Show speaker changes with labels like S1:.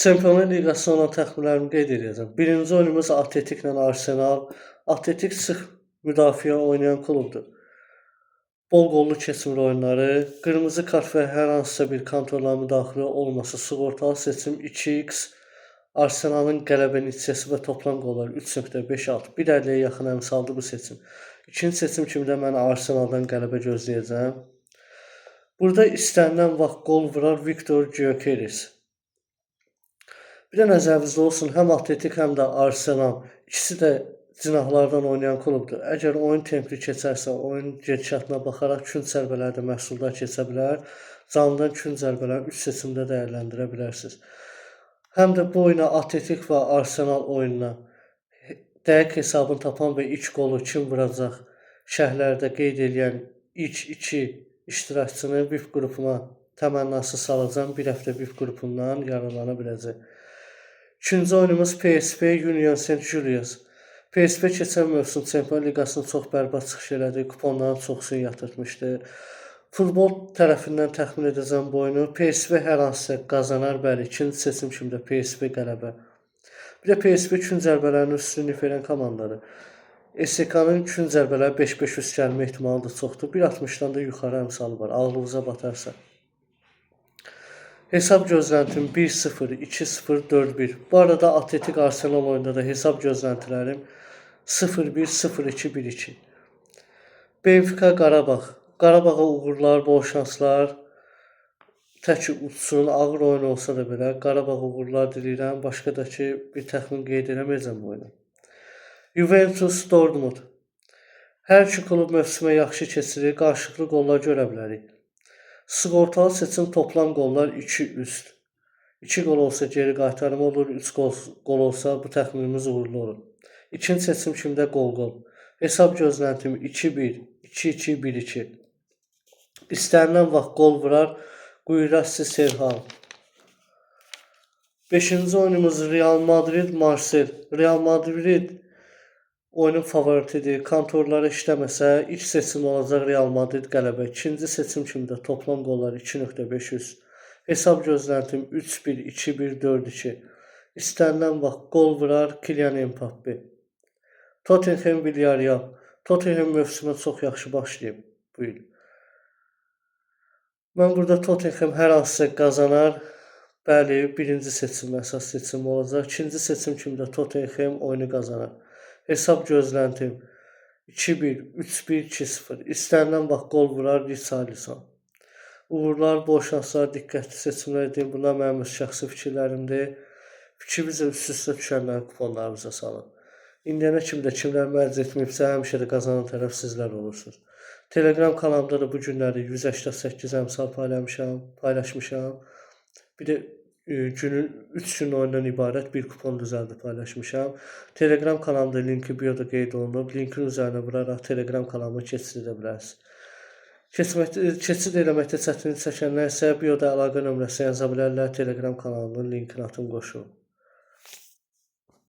S1: Çempionlar Liqasına olan təxminlərimi qeyd edəcəm. Birinci oyunumuz Atletiklə Arsenal. Atletik sıx müdafiə oynayan klubdur. Bol qollu keçmir oyunları, qırmızı kart və hər hansısa bir kontrola müdaxilə olmasa sığortalı seçim 2x, Arsenalın qələbə neticəsi və toplam qollar 3.56. 1.50-yə yaxın əmsaldır bu seçim. İkinci seçim kimi də mən Arsenaldan qələbə gözləyəcəm. Burada istənilən vaxt qol vurar Viktor Gyökeres. Bir də nəzərinizdə olsun, həm Atletik, həm də Arsenal ikisi də cinahlardan oynayan klubdur. Əgər oyun templi keçərsə, oyun gedişatına baxaraq künc zərbələri də məhsuldar keçə bilər. Canlıdan künc zərbələri 3 seçimdə dəyərləndirə bilərsiniz. Həm də bu oyuna Atletik və Arsenal oyununa dəqiq hesabını tapan və ilk qolu kim vuracaq şərhlərdə qeyd edən ilk 2 iştirakçını VIP qrupuna təmənnası salacam. Bir həftə VIP qrupundan yararlana biləcək. İkinci oyunumuz PSV Union Saint-Gilloise. PSV keçən mövsüm Çempionlar Liqasını çox bərbad çıxış elədi, kuponların çoxsunu yatırtmışdı. Futbol tərəfindən təxmin edəcəm bu oyunu. PSV hər hansısa qazanar, bəli, ikinci seçim kimi də PSV qələbə. Bir də PSV künc zərbələrinin üstünlük verən komandadır. SK-nın künc zərbələri 5-5 üst gəlmə ehtimalı da çoxdur. 1.60-dan da yuxarı əmsalı var, ağlınıza batarsa. Hesab gözləntim 1-0, 2-0, 4-1. Bu arada Atletik Arsenal oyunda da hesab gözləntilərim 0-1, 0-2, 1-2. Benfica Qarabağ. Qarabağa uğurlar, bol şanslar. Tək uçsun, ağır oyun olsa da belə Qarabağ uğurlar diləyirəm. Başqa da ki, bir təxmin qeyd eləməyəcəm bu oyunu. Juventus Dortmund. Hər iki klub mövsümə yaxşı keçirir, qarşılıqlı qollar görə bilərik. Sığortalı seçim toplam qollar 2 üst. 2 qol olsa geri qaytarma olur, 3 qol olsa bu təxminimiz uğurlu olur. İkinci seçim kimi də qol-qol. Hesab gözləntim 2-1, 2-2, 1-2. İstənilən vaxt qol vurar Guirassy Serhal. 5-ci oyunumuz Real Madrid Marsel. Real Madrid oyunun favoritidir. Kontorları işləməsə ilk seçim olacaq Real Madrid qələbə. İkinci seçim kimi də toplam qollar 2.500. Hesab gözləntim 3-1, 2-1, 4-2. İstənilən vaxt qol vurar Kylian Mbappé. Tottenham Villarreal. Tottenham mövsümə çox yaxşı başlayıb bu il. Mən burada Tottenham hər hansısa qazanar. Bəli, birinci seçim əsas seçim olacaq. İkinci seçim kimi də Tottenham oyunu qazanar. Hesab gözləntim 2-1, 3-1, 2-0. İstənilən vaxt qol vurar Richarlison. Uğurlar, bol şanslar, diqqətli seçimlər edin. Bunlar mənim şəxsi fikirlərimdir. Fikrinizə üst-üstə düşənləri kuponlarınıza salın. İndiyənə kimi də kimlər mərc etməyibsə, həmişə də qazanan tərəf sizlər olursunuz. Telegram kanalımda da bu günləri 188 əmsal paylaşmışam. Bir də günün 3 gün oyundan ibarət bir kupon düzəldib paylaşmışam. Telegram kanalımda linki bioda qeyd olunub. Linkin üzərinə vuraraq Telegram kanalıma keçid edə bilərsiniz. Keçid eləməkdə çətinlik çəkənlər isə bioda əlaqə nömrəsi yaza bilərlər. Telegram kanalının linkini atım qoşulub.